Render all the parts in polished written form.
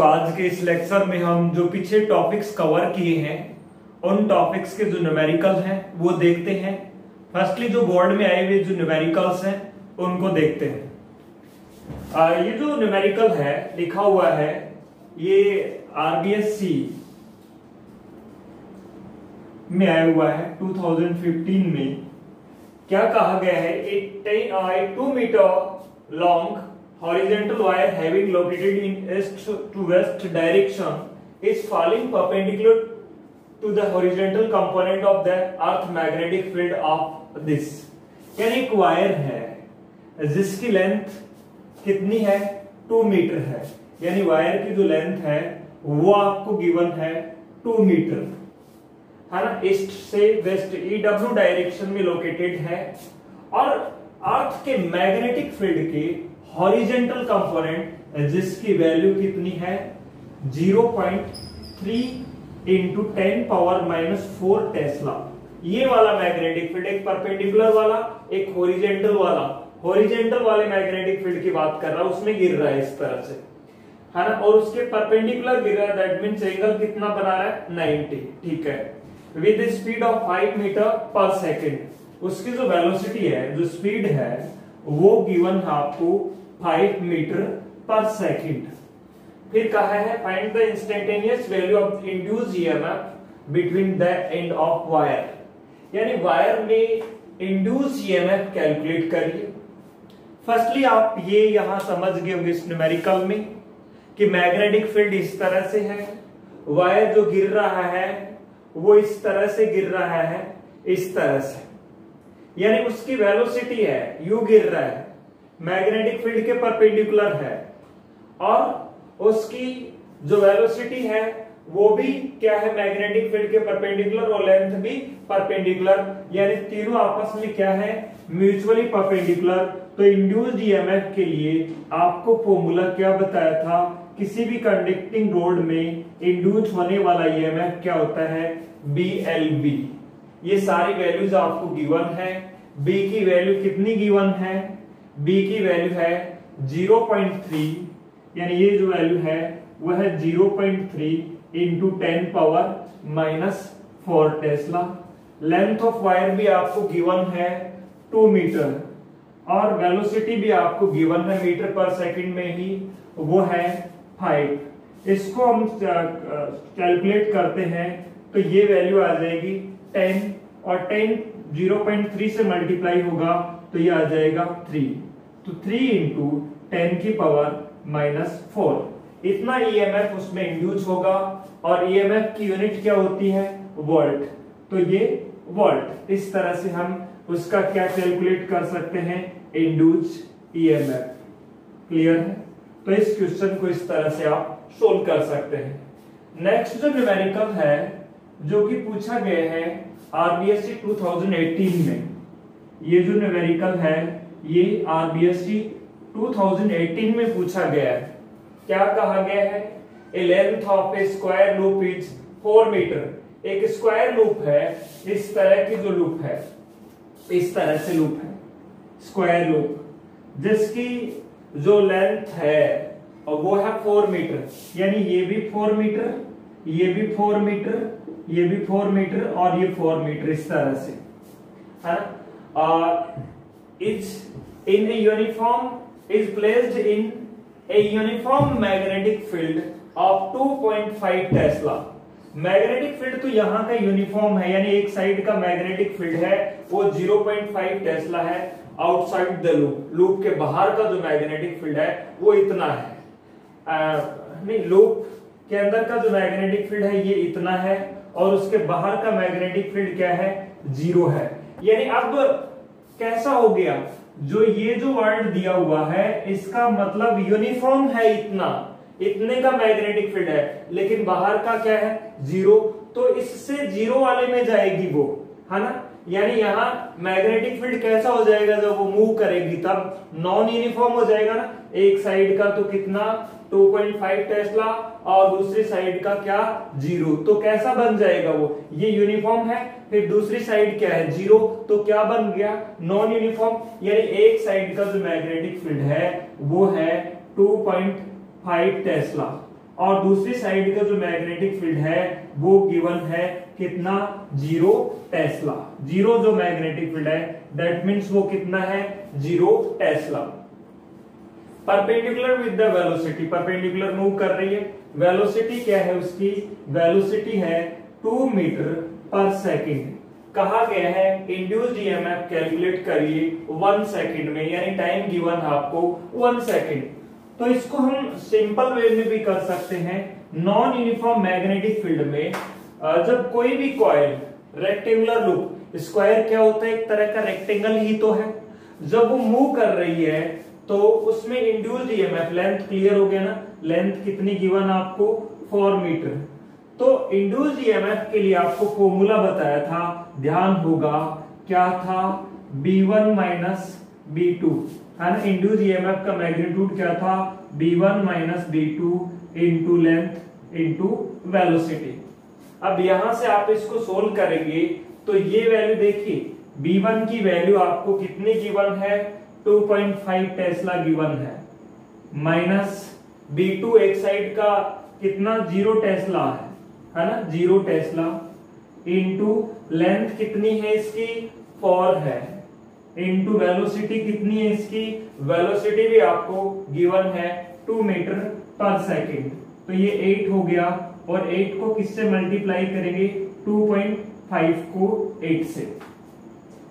आज के इस लेक्चर में हम जो पीछे टॉपिक्स कवर किए हैं उन टॉपिक्स के जो न्यूमेरिकल हैं वो देखते हैं। फर्स्टली जो बोर्ड में आए हुए जो न्यूमेरिकल्स हैं उनको देखते हैं। ये जो न्यूमेरिकल है लिखा हुआ है ये RBSc में आया हुआ है 2015 में। क्या कहा गया है, a 2 metre long horizontal wire having located in east to west direction is falling perpendicular to the horizontal component of the earth magnetic field of this। यानी एक वायर है जिसकी लेंथ कितनी है 2 मीटर है, यानी वायर की जो लेंथ है वो आपको गिवन है 2 मीटर है ना। ईस्ट से वेस्ट EW डायरेक्शन में लोकेटेड है और अर्थ के मैग्नेटिक फील्ड के हॉरिजेंटल कंपोनेंट जिसकी वैल्यू कितनी है 0.3 इंटू 10⁻⁴ टेस्ला। ये वाला मैग्नेटिक फील्ड, एक परपेंडिकुलर वाला एक हॉरिजेंटल वाला, हॉरिजेंटल वाले मैग्नेटिक फील्ड की बात कर रहा है, उसमें गिर रहा है इस तरह से है ना, और उसके परपेंडिकुलर गिर रहा है। दैट मींस एंगल कितना बना रहा है 90। ठीक है, with speed of 5 metre per second. उसकी जो वेलोसिटी है, जो स्पीड है वो गिवन है आपको 5 मीटर पर सेकेंड। फिर कहा है find the instantaneous value of induced EMF between the end of wire, यानी वायर में इंड्यूस्ड ईएमएफ कैलकुलेट करिए। फर्स्टली आप ये यहां समझ गए होंगे इस न्यूमेरिकल में कि मैग्नेटिक फील्ड इस तरह से है, वायर जो गिर रहा है वो इस तरह से गिर रहा है, इस तरह से, यानी उसकी वेलोसिटी है u गिर रहा है, मैग्नेटिक फील्ड के परपेंडिकुलर है और उसकी जो वेलोसिटी है वो भी क्या है मैग्नेटिक फील्ड के परपेंडिकुलर और लेंथ भी परपेंडिकुलर, यानी तीनों आपस में क्या है म्यूचुअली परपेंडिकुलर। तो इंड्यूस्ड ईएमएफ के लिए आपको फॉर्मूला क्या बताया था, किसी भी कंडक्टिंग रोड में इंड्यूस होने वाला ईएमएफ क्या होता है BLB। ये सारी वैल्यूज आपको गिवन है। B की वैल्यू कितनी गिवन है, B की वैल्यू है 0.3, यानी ये जो वैल्यू है वह है 0.3 into 10⁻⁴ Tesla. Length of wire भी आपको गिवन है 2 मीटर और वेलोसिटी भी आपको गिवन है मीटर पर सेकंड में ही, वो है 5। इसको हम कैलकुलेट करते हैं तो ये वैल्यू आ जाएगी 10 और 10 0.3 से मल्टीप्लाई होगा तो ये आ जाएगा 3, तो 3 इंटू 10⁻⁴ इतना ईएमएफ उसमें इंड्यूस होगा और ईएमएफ की यूनिट क्या होती है वोल्ट, तो ये वोल्ट। इस तरह से हम उसका क्या कैलकुलेट कर सकते हैं इंड्यूस ईएमएफ। क्लियर है, तो इस क्वेश्चन को इस तरह से आप सोल्व कर सकते हैं। नेक्स्ट जो न्यूमेरिकल है जो कि पूछा गया है RBSc 2018 में, ये जो न्यूमेरिकल है ये RBSc 2018 में पूछा गया है। क्या कहा गया है, a length of a square loop is 4 metre. एक स्क्वायर लूप है, इस तरह की जो लूप है, इस तरह से लूप है स्क्वायर लूप, जिसकी जो लेंथ है और वो है 4 मीटर, यानी ये भी 4 मीटर, ये भी 4 मीटर, ये भी 4 मीटर और ये 4 मीटर, इस तरह से है ना। is placed in a uniform magnetic field of 2.5 Tesla. Magnetic field तो यहाँ का यूनिफॉर्म है, यानी एक साइड का मैग्नेटिक फील्ड है वो 0.5 टेस्ला है। आउटसाइड द लूप, लूप के बाहर का जो मैग्नेटिक फील्ड है वो इतना है। नहीं, लूप के अंदर का जो मैग्नेटिक फील्ड है ये इतना है और उसके बाहर का मैग्नेटिक फील्ड क्या है 0 है। यानी अब कैसा हो गया, जो ये जो वर्ड दिया हुआ है इसका मतलब यूनिफॉर्म है, इतने का मैग्नेटिक फील्ड है, लेकिन बाहर का क्या है 0, तो इससे 0 वाले में जाएगी वो, है ना। यानी यहाँ मैग्नेटिक फील्ड कैसा हो जाएगा, जब वो मूव करेगी तब नॉन यूनिफॉर्म हो जाएगा ना। एक साइड का तो कितना 2.5 टेस्ला और दूसरी साइड का क्या 0, तो कैसा बन जाएगा वो, ये यूनिफॉर्म है। फिर दूसरी साइड क्या है 0, तो क्या बन गया नॉन यूनिफॉर्म, यानी एक साइड का जो मैग्नेटिक फील्ड है वो है 2.5 टेस्ला और दूसरी साइड का जो मैग्नेटिक फील्ड है वो गिवन है कितना, 0 टेस्ला। 0 जो मैग्नेटिक फील्ड है दैट मीन्स वो कितना है, 0 Tesla. Perpendicular with the velocity, perpendicular move कर रही है, वेलोसिटी क्या है उसकी, वेलोसिटी है 2 मीटर पर सेकेंड। कहा गया है इंड्यूस्ड ईएमएफ कैलकुलेट करिए 1 सेकेंड में, यानी टाइम गिवन आपको 1 सेकेंड। तो इसको हम सिंपल वे में भी कर सकते हैं। नॉन यूनिफॉर्म मैग्नेटिक फील्ड में जब कोई भी कॉइल रेक्टेंगुलर लूप, स्क्वायर क्या होता है, एक तरह का रेक्टेंगल ही तो है, जब वो मूव कर रही है तो उसमें इंड्यूस्ड ईएमएफ, लेंथ क्लियर हो गया ना, लेंथ कितनी गिवन आपको, 4 मीटर। तो इंड्यूस्ड ईएमएफ के लिए आपको फॉर्मूला बताया था, ध्यान होगा क्या था, B1 माइनस B2 है ना। इंड्यूस्ड ईएमएफ का मैग्नीट्यूड क्या था, B1 minus B2 into length into velocity. अब यहां से आप इसको सोल्व करेंगे तो ये वैल्यू देखिए, B1 की वैल्यू आपको कितनी गिवन है, 2.5 टेस्ला गिवन है, माइनस B2 एक साइड का कितना, 0 टेस्ला है ना, 0 टेस्ला इंटू लेंथ कितनी है इसकी, 4 है, इंटू वेलोसिटी कितनी है इसकी, वेलोसिटी भी आपको गिवन है 2 मीटर पर सेकेंड। तो ये 8 हो गया, और 8 को किससे मल्टीप्लाई करेंगे, 2.5 को 8 से,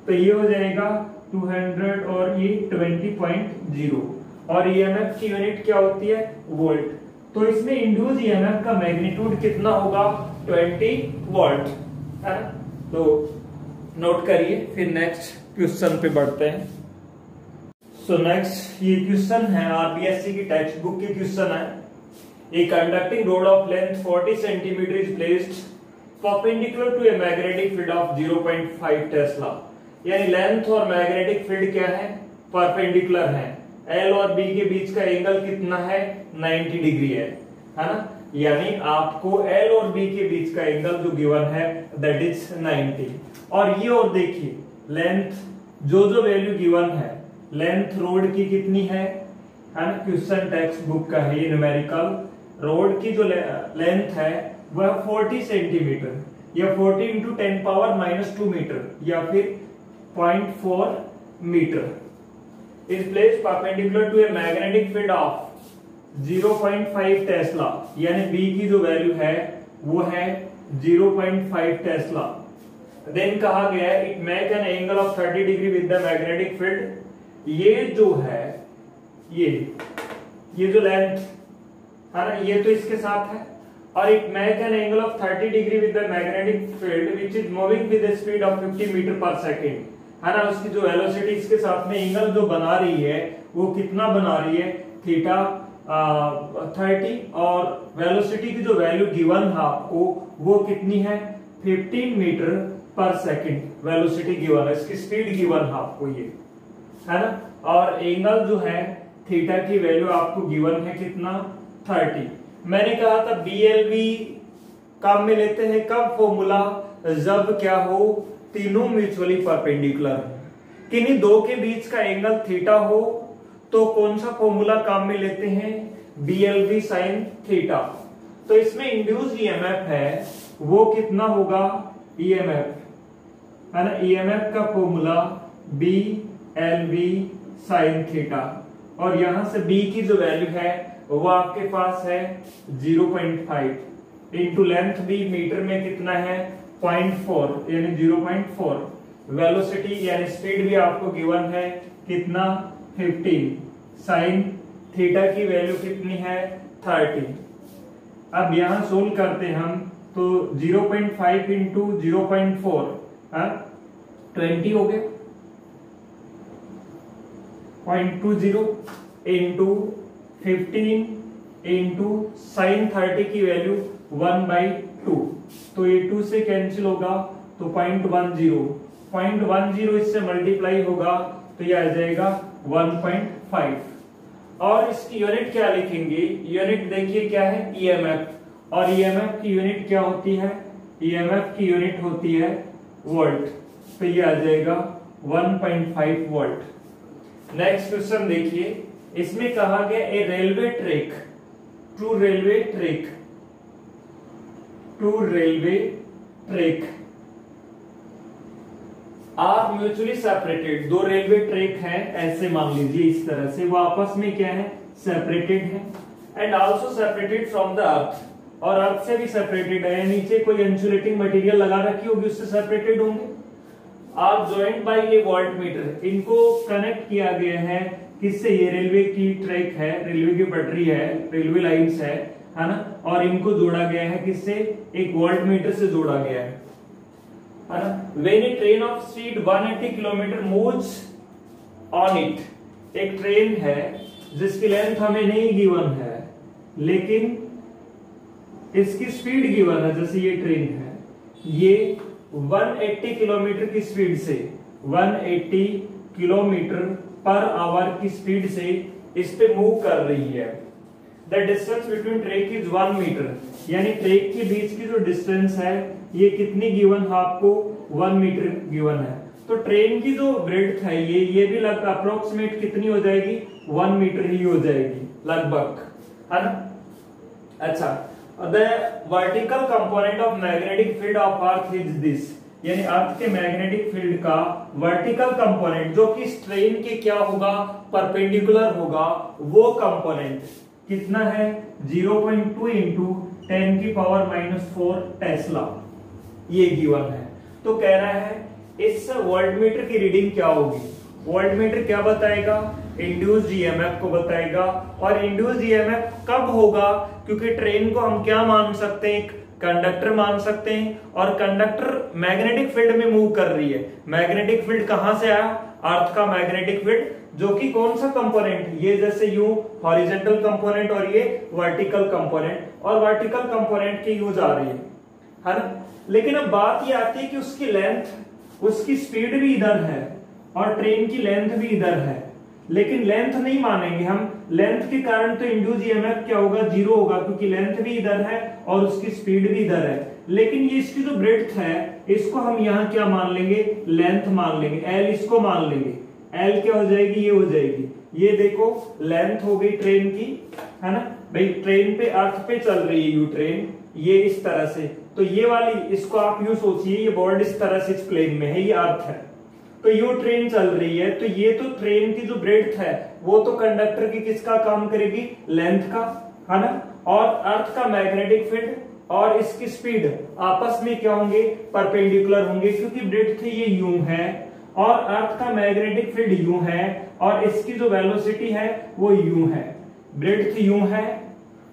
तो ये हो जाएगा 200 और ये 20.0। और ईएमएफ की यूनिट क्या होती है, वोल्ट। तो इसमें इंड्यूस ईएमएफ का मैग्नीट्यूड कितना होगा, 20 वोल्ट है ना। तो नोट करिए, फिर नेक्स्ट क्वेश्चन पे बढ़ते हैं। सो नेक्स्ट ये क्वेश्चन है आरबीएससी की टेक्स्ट बुक की क्वेश्चन है। A conducting rod of length 40 cm is placed perpendicular to a magnetic field of 0.5 tesla. यानी लेंथ और मैग्नेटिक फील्ड क्या है, परपेंडिकुलर है, L और B के बीच का एंगल कितना है, 90 डिग्री है ना। यानी आपको L और B के बीच का एंगल जो गिवन है दैट इज 90। और ये और देखिए लेंथ जो वैल्यू गिवन है, लेंथ रोड की कितनी है ना, क्वेश्चन टेक्स्ट बुक का है ये न्यूमेरिकल। रोड की जो लेंथ है वह 40 सेंटीमीटर या 40 इंटू 10 पावर माइनस 2 मीटर या फिर 0.4 metre is place perpendicular to a magnetic field of 0.5 tesla. यानी बी की जो वैल्यू है वो है 0.5 टेस्ला। देन कहा गया है it make an angle of 30 degree with the magnetic field. ये जो है ये जो लेंथ है ना, ये तो इसके साथ है, और it make an angle of 30 degree with the magnetic field which is moving with the speed of 50 metre per second है ना। उसकी जो वेलोसिटी इसके साथ में एंगल जो बना रही है वो कितना बना रही है, थीटा 30, और वेलोसिटी की जो वैल्यू गिवन है आपको वो कितनी है, 15 metre per second velocity given है, इसकी स्पीड गिवन है आपको ये है ना। और एंगल जो है थीटा की वैल्यू आपको गिवन है कितना, 30। मैंने कहा था BLV काम में लेते हैं कब फॉर्मूला, जब क्या हो, तीनों म्यूचुअली परपेंडिकुलर हो, किन्हीं दो के बीच का एंगल थीटा हो, तो कौन सा फॉर्मूला काम में लेते हैं, BLV साइन थीटा। तो इसमें इंड्यूस्ड ईएमएफ है वो कितना होगा, EMF है ना, EMF का फॉर्मूला BLV साइन थीटा, और यहां से B की जो वैल्यू है वो आपके पास है 0.5 इंटू लेंथ भी मीटर में कितना है, 0.4 यानी 0.4। वेलोसिटी यानी स्पीड भी आपको गिवन है कितना, 15। साइन थीटा की वैल्यू कितनी है, 30। अब यहां सोल्व करते हम तो 0.5 इंटू 0.4 20 हो गया, 0.20 इंटू 15 इंटू साइन 30 की वैल्यू 1/2, तो ये 2 से कैंसिल होगा तो 0.10 इससे मल्टीप्लाई होगा तो ये आ जाएगा 1.5। और इसकी यूनिट क्या लिखेंगे, यूनिट देखिए क्या है, EMF, और EMF की यूनिट क्या होती है, EMF की यूनिट होती है वोल्ट, तो ये आ जाएगा 1.5 वोल्ट। नेक्स्ट क्वेश्चन देखिए, इसमें कहा गया a railway track two railway track are mutually separated. दो रेलवे ट्रैक हैं ऐसे मान लीजिए, इस तरह से वो आपस में क्या है, सेपरेटेड है। And also separated from the earth, और अर्थ से भी सेपरेटेड है, नीचे कोई इंसुलेटिंग मटेरियल लगा रखी होगी उससे सेपरेटेड होंगे। Are joint by a voltmeter, इनको कनेक्ट किया गया है किससे, ये रेलवे की ट्रैक है, रेलवे की पटरी है, रेलवे लाइंस है ना, और इनको जोड़ा गया है किससे, एक वोल्ट मीटर से जोड़ा गया है ना। When a train of speed 180 kilometre moves on it, एक ट्रेन है जिसकी लेंथ हमें नहीं गिवन है लेकिन इसकी स्पीड गिवन है, जैसे ये ट्रेन है, ये 180 किलोमीटर की स्पीड से 180 किलोमीटर पर आवर की स्पीड से इस पे मूव कर रही है। The distance between track is 1 metre, यानी ट्रैक के बीच की जो डिस्टेंस है ये कितनी गिवन है आपको, 1 मीटर गिवन है। तो ट्रेन की जो ब्रेड्थ है ये भी लगभग अप्रोक्सीमेट कितनी हो जाएगी, 1 मीटर ही हो जाएगी लगभग, है ना। अच्छा, the vertical component of magnetic field of earth is this, यानी अर्थ के मैग्नेटिक फील्ड का वर्टिकल कंपोनेंट जो कि इस ट्रेन के क्या होगा, परपेंडिकुलर होगा, वो कंपोनेंट कितना है, 0.2 इंटू 10 की पावर -4 टेस्ला, ये गिवन है। तो कह रहा है इस वोल्टमीटर की रीडिंग क्या होगी, वोल्टमीटर क्या बताएगा, इंड्यूस्ड ईएमएफ को बताएगा। और इंड्यूस्ड ईएमएफ कब होगा, क्योंकि ट्रेन को हम क्या मान सकते हैं, कंडक्टर मान सकते हैं, और कंडक्टर मैग्नेटिक फील्ड में मूव कर रही है। मैग्नेटिक फील्ड कहां से आया, अर्थ का मैग्नेटिक फील्ड, जो कि कौन सा कंपोनेंट, ये जैसे यू हॉरिजॉन्टल कंपोनेंट और ये वर्टिकल कंपोनेंट, और वर्टिकल कंपोनेंट की यूज आ रही है ना। लेकिन अब बात ये आती है कि उसकी लेंथ, उसकी स्पीड भी इधर है और ट्रेन की लेंथ भी इधर है, लेकिन लेंथ नहीं मानेंगे हम, लेंथ के कारण तो इंड्यूस ईएमएफ क्या होगा, 0 होगा, क्योंकि लेंथ भी इधर है और उसकी स्पीड भी इधर है। लेकिन ये इसकी जो ब्रेड्थ है इसको हम यहाँ क्या मान लेंगे, लेंथ मान लेंगे, एल इसको मान लेंगे, एल क्या हो जाएगी, ये हो जाएगी, ये देखो लेंथ हो गई ट्रेन की, है ना भाई। ट्रेन पे अर्थ पे चल रही है यू ट्रेन, ये इस तरह से, तो ये वाली इसको आप यूं सोचिए, ये बोर्ड इस तरह से इस प्लेन में है, ये अर्थ है, तो यू ट्रेन चल रही है, तो ये तो ट्रेन की जो ब्रेड्थ है वो तो कंडक्टर की किसका काम करेगी, लेंथ का, है ना। और अर्थ का मैग्नेटिक फील्ड और इसकी स्पीड आपस में क्या होंगे, परपेंडिकुलर होंगे, क्योंकि ब्रेड्थ ये यूं है और अर्थ का मैग्नेटिक फील्ड यूं है और इसकी जो वेलोसिटी है वो यूं है। ब्रेड्थ यूं है,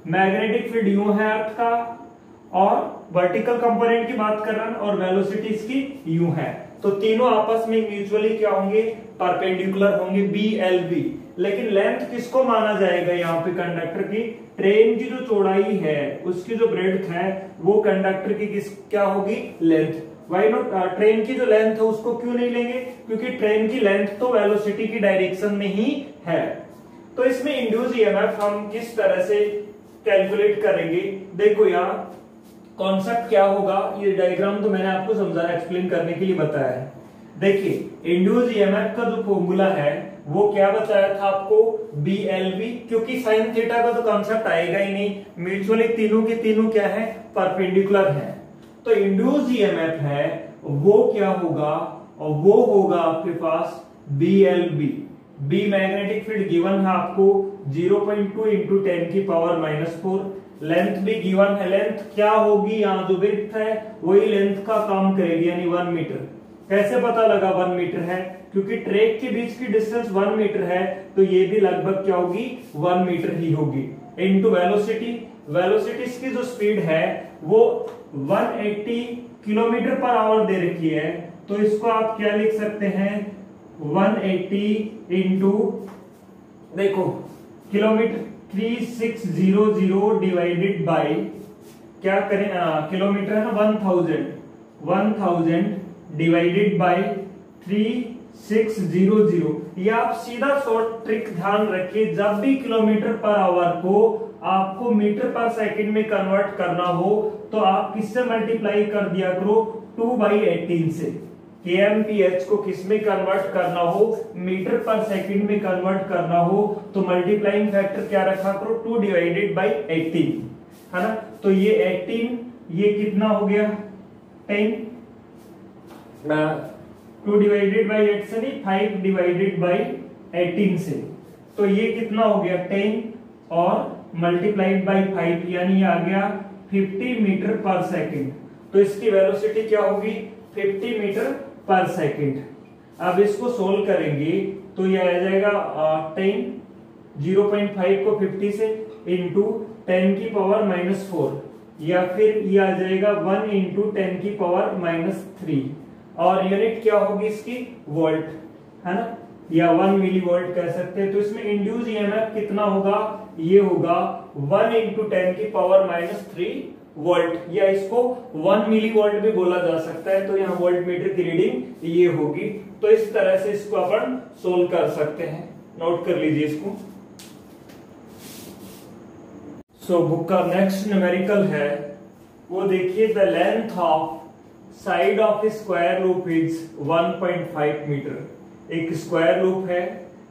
मैग्नेटिक फील्ड यूं है अर्थ का, और वर्टिकल कंपोनेंट की बात कर रहा हूं, और वेलोसिटी इसकी यूं है। तो तीनों आपस में म्यूचुअली क्या होंगे, परपेंडिकुलर होंगे, BLV। लेकिन लेंथ किसको माना जाएगा यहाँ पे, कंडक्टर की, ट्रेन की जो चौड़ाई है उसकी जो ब्रेड्थ है वो कंडक्टर की किस क्या होगी, लेंथ। वाई नॉट, ट्रेन की जो लेंथ है उसको क्यों नहीं लेंगे, क्योंकि ट्रेन की लेंथ तो वेलोसिटी की डायरेक्शन में ही है। तो इसमें इंड्यूस ईएमएफ हम किस तरह से कैलकुलेट करेंगे, देखो यहाँ कॉन्सेप्ट क्या होगा, ये डायग्राम तो मैंने आपको समझाया, एक्सप्लेन करने के लिए बताया है। देखिए इंड्यूस ईएमएफ का जो फॉर्मूला है वो क्या बताया था आपको, BLV, क्योंकि साइन थीटा का तो कॉन्सेप्ट आएगा ही नहीं, म्यूचुअली तीनों के तीनों क्या है, परपेंडिकुलर है। तो इंड्यूस ईएमएफ है वो क्या होगा, और वो होगा आपके पास BLV। B magnetic field given है आपको 0.2 इंटू 10 की पावर -4, लेंथ भी गिवन है, लेंथ क्या होगी, यहाँ जो विड्थ है वही लेंथ का काम करेगी, यानी 1 मीटर। कैसे पता लगा 1 मीटर है, क्योंकि ट्रैक के बीच की डिस्टेंस 1 मीटर है, तो ये भी लगभग क्या होगी, 1 मीटर ही होगी। इनटू वेलोसिटी, वेलोसिटी की जो स्पीड है वो 180 किलोमीटर पर आवर दे रखी है, तो इसको आप क्या लिख सकते हैं, 180 इंटू, देखो किलोमीटर 3600 डिवाइडेड बाय, क्या करें, किलोमीटर है ना, 1000 डिवाइडेड बाय 3600। ये आप सीधा शॉर्ट ट्रिक ध्यान रखिए, जब भी किलोमीटर पर आवर को आपको मीटर पर सेकंड में कन्वर्ट करना हो तो आप किससे मल्टीप्लाई कर दिया करो, 2/18 से। kmph को किस में कन्वर्ट करना हो, मीटर पर सेकंड में कन्वर्ट करना हो, तो मल्टीप्लाइंग फैक्टर क्या रखा करो, 2 डिवाइडेड बाई 18, है ना। तो ये 18, ये कितना हो गया 10, 2 डिवाइडेड बाई 8 से नहीं, 5 डिवाइडेड बाई 18 से, तो ये कितना हो गया 10 और मल्टीप्लाइड बाई 5, यानी आ गया 50 मीटर पर सेकंड। तो इसकी वेलोसिटी क्या होगी, 50 मीटर पर सेकंड। अब इसको सोल्व करेंगे तो ये आ जाएगा 10, 0.5 को 50 से इंटू 10 की पावर -4, या फिर ये आ जाएगा 1 इंटू 10 की पावर -3, और यूनिट क्या होगी इसकी, वोल्ट, है ना, या 1 मिली वोल्ट कह सकते हैं। तो इसमें इंड्यूस ईएमएफ कितना होगा, ये होगा 1 इंटू 10 की पावर -3 वोल्ट, या इसको 1 मिली वोल्ट भी बोला जा सकता है। तो यहाँ वोल्ट मीटर की रीडिंग ये होगी। तो इस तरह से इसको अपन सोल्व कर सकते हैं, नोट कर लीजिए इसको। सो बुक का नेक्स्ट न्यूमेरिकल है, वो देखिए, the length of side of square loop is 1.5 metre. एक स्क्वायर लूप है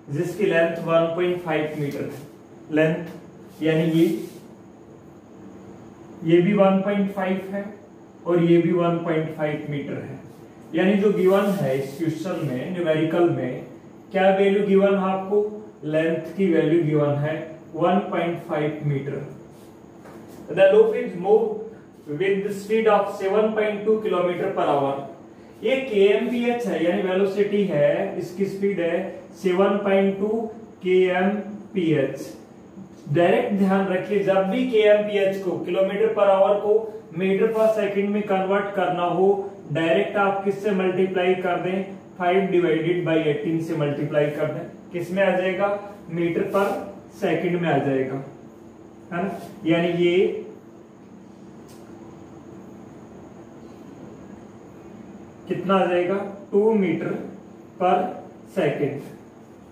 जिसकी लेंथ 1.5 मीटर है, लेंथ यानी ये भी 1.5 है और ये भी 1.5 मीटर है। यानी जो गिवन है इस क्वेश्चन में, न्यूमेरिकल में क्या वैल्यू गिवन है आपको, लेंथ की वैल्यू गिवन है 1.5 metre. The loop is move with the speed of 7.2 kilometre per hour. ये kmph है, यानी वेलोसिटी है, इसकी स्पीड है 7.2 kmph। डायरेक्ट ध्यान रखिए, जब भी kmph को, किलोमीटर पर आवर को मीटर पर सेकंड में कन्वर्ट करना हो, डायरेक्ट आप किससे मल्टीप्लाई कर दें, 5 डिवाइडेड बाई 18 से मल्टीप्लाई कर दें, किस में आ जाएगा, मीटर पर सेकंड में आ जाएगा, है ना। यानी ये कितना आ जाएगा, 2 मीटर पर सेकंड,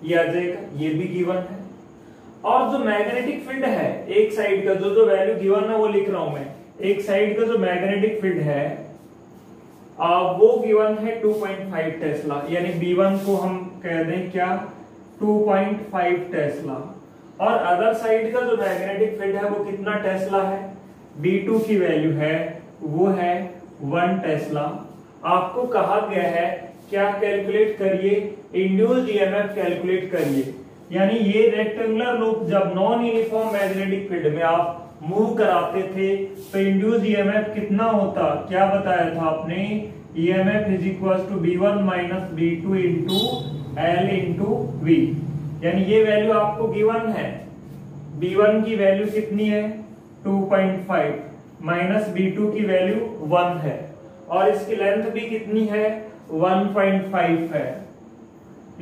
ये आ जाएगा, ये भी गिवन है। और जो मैग्नेटिक फील्ड है एक साइड का, जो वैल्यू गिवन है वो लिख रहा हूं मैं, एक साइड का जो मैग्नेटिक फील्ड है वो गिवन है 2.5 टेस्ला, यानी B1 को हम कह दें क्या, 2.5 टेस्ला। और अदर साइड का जो मैग्नेटिक फील्ड है वो कितना टेस्ला है, B2 की वैल्यू है वो है 1 टेस्ला। आपको कहा गया है क्या कैलकुलेट करिए, इंड्यूस्ड ईएमएफ कैलकुलेट करिए। यानी ये रेक्टेंगुलर लूप जब नॉन यूनिफॉर्म मैग्नेटिक फील्ड में आप मूव कराते थे तो इंड्यूस्ड ईएमएफ कितना होता, क्या बताया था आपने, EMF is equal to B1 minus B2 into L into V। यानी ये वैल्यू आपको गिवन है, B1 की वैल्यू कितनी है 2.5 माइनस B2 की वैल्यू 1 है, और इसकी लेंथ भी कितनी है 1.5 है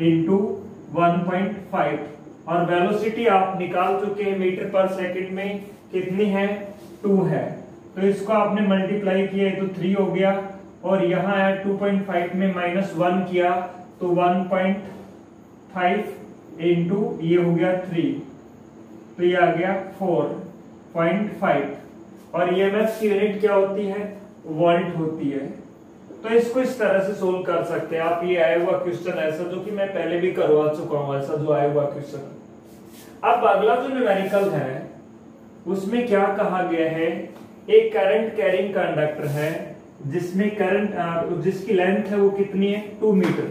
इंटू 1.5, और वेलोसिटी आप निकाल चुके हैं मीटर पर सेकंड में कितनी है 2 है। तो इसको आपने मल्टीप्लाई किया तो 3 हो गया, और यहाँ है 2.5 में -1 किया तो 1.5 इंटू ये हो गया 3, तो ये आ गया 4.5। और ईएमएफ की यूनिट क्या होती है, वोल्ट होती है। तो इसको इस तरह से सोल्व कर सकते हैं आप। ये आया हुआ क्वेश्चन ऐसा जो कि मैं पहले भी करवा चुका हूं, ऐसा जो आया हुआ क्वेश्चन। अब अगला जो न्यूमेरिकल है उसमें क्या कहा गया है, एक करंट कैरिंग कंडक्टर है जिसमें करंट जिसकी लेंथ है वो कितनी है 2 मीटर।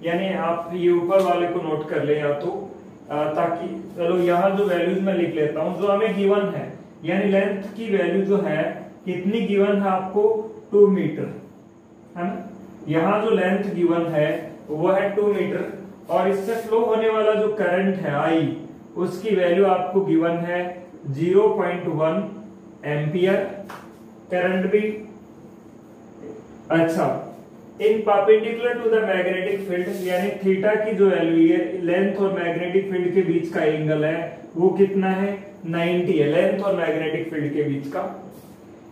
यानी आप ये ऊपर वाले को नोट कर ले या तो ताकि, चलो यहाँ जो वैल्यूज मैं लिख लेता हूँ जो हमें गिवन है, यानी लेंथ की वैल्यू जो है कितनी गिवन है आपको 2 मीटर, है ना। यहाँ जो लेंथ गिवन है वो है 2 मीटर, और इससे फ्लो होने वाला जो करंट है I, उसकी वैल्यू आपको गिवन है 0.1 एम्पियर। करंट भी अच्छा, in perpendicular to the magnetic field, यानी थीटा की जो वैल्यू है लेंथ और मैग्नेटिक फील्ड के बीच का एंगल है वो कितना है 90 है, लेंथ और मैग्नेटिक फील्ड के बीच का।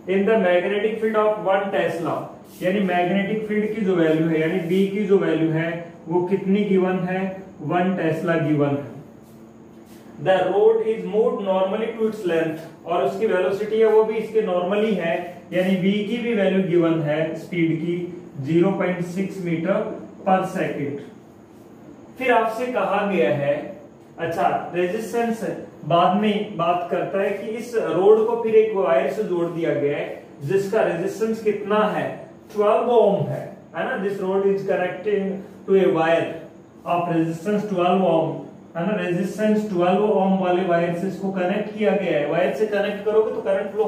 In the magnetic field of 1 Tesla, यानी मैग्नेटिक फील्ड की जो वैल्यू है यानी B की जो वैल्यू है वो कितनी गिवन है 1 टेस्ला गिवन है। The rod is moved normally to its length, और उसकी वेलोसिटी है वो भी इसके नॉर्मली है, यानी V की भी वैल्यू गिवन है स्पीड की 0.6 मीटर पर सेकेंड। फिर आपसे कहा गया है, अच्छा रेजिस्टेंस बाद में बात करता है कि इस रोड को फिर एक वायर से जोड़ दिया गया है जिसका रेजिस्टेंस कितना है, 12 ओम है ना। This rod is connecting to a wire of resistance 12 ohm, है ना। रेजिस्टेंस 12 ओम वाले वायर से इसको कनेक्ट किया गया है। वायर से कनेक्ट करोगे तो करंट फ्लो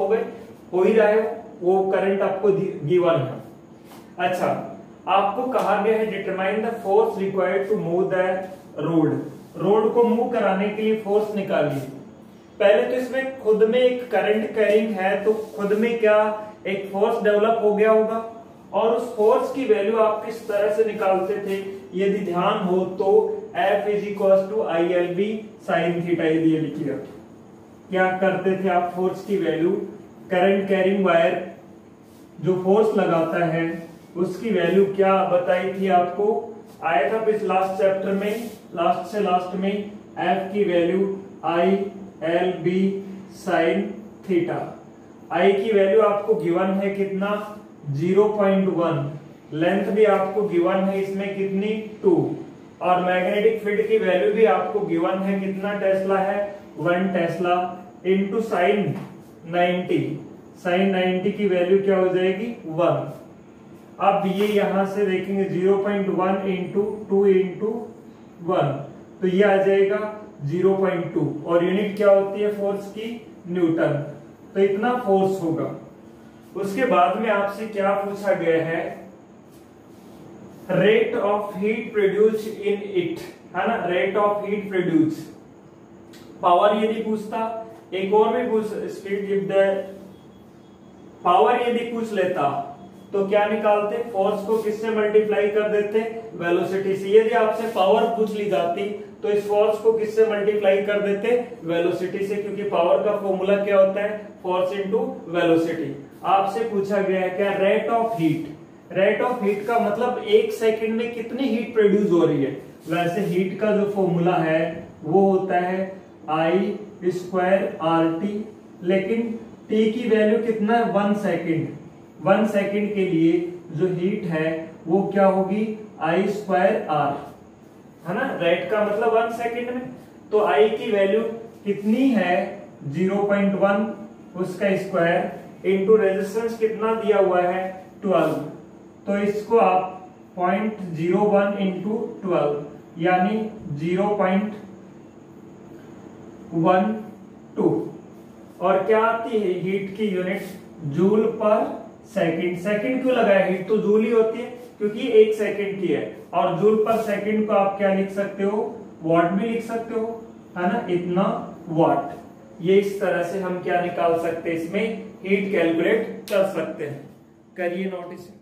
हो ही रहा है, वो करंट आपको गिवन है। अच्छा, आपको कहा गया है determine the force required to move the rod. Rod को मूव कराने के लिए फोर्स निकालिए। पहले तो इसमें खुद में एक करंट कैरिंग है तो खुद में क्या एक फोर्स डेवलप हो गया होगा, और उस फोर्स की वैल्यू आप किस तरह से निकालते थे यदि ध्यान हो तो F is equal to ILB sine theta, ये लिखिएगा। क्या करते थे आप, फोर्स की वैल्यू, करंट कैरिंग वायर जो फोर्स लगाता है उसकी वैल्यू क्या बताई थी आपको, आया था इस लास्ट चैप्टर में, लास्ट से लास्ट में F की value ILB sine theta. I की वैल्यू आपको गिवन है कितना, 0.1, लेंथ भी आपको गिवन है इसमें कितनी, 2, और मैग्नेटिक फील्ड की वैल्यू भी आपको गिवन है कितना टेस्ला है, 1 टेस्ला इंटू साइन 90। साइन 90 की वैल्यू क्या हो जाएगी, 1। अब ये यहां से देखेंगे 0.1 इंटू 2 इंटू 1, तो ये आ जाएगा 0.2, और यूनिट क्या होती है फोर्स की, न्यूटन। तो इतना फोर्स होगा। उसके बाद में आपसे क्या पूछा गया है, rate of heat produce in it, है ना, rate of heat produce. Power यदि पूछता, एक और भी पूछ, स्पीड गिव द पावर यदि पूछ लेता तो क्या निकालते, फोर्स को किससे मल्टीप्लाई कर देते, वेलोसिटी से। यदि आपसे पावर पूछ ली जाती तो इस फोर्स को किससे मल्टीप्लाई कर देते, वेलोसिटी से, क्योंकि पावर का फॉर्मूला क्या होता है, फोर्स इनटू वेलोसिटी। आपसे पूछा गया है क्या, rate of heat. Rate of heat का मतलब एक सेकंड में कितनी हीट प्रोड्यूस हो रही है। वैसे हीट का जो फॉर्मूला है वो होता है I²RT, लेकिन T की वैल्यू कितना है, 1 सेकंड। 1 सेकंड के लिए जो हीट है वो क्या होगी, I²R, है ना। रेट का मतलब 1 सेकंड में, तो I की वैल्यू कितनी है, 0.1 उसका स्क्वायर इंटू रेजिस्टेंस कितना दिया हुआ है, 12। तो इसको आप 0.01 इंटू 12 यानी 0.12, और क्या आती है हीट की यूनिट, जूल पर सेकंड। सेकंड क्यों लगाया, हीट तो जूल ही होती है क्योंकि 1 सेकंड की है, और जूल पर सेकंड को आप क्या लिख सकते हो, वाट भी लिख सकते हो, है ना, इतना वाट। ये इस तरह से हम क्या निकाल सकते हैं, इसमें हीट कैलकुलेट कर सकते हैं। करिए नोटिस।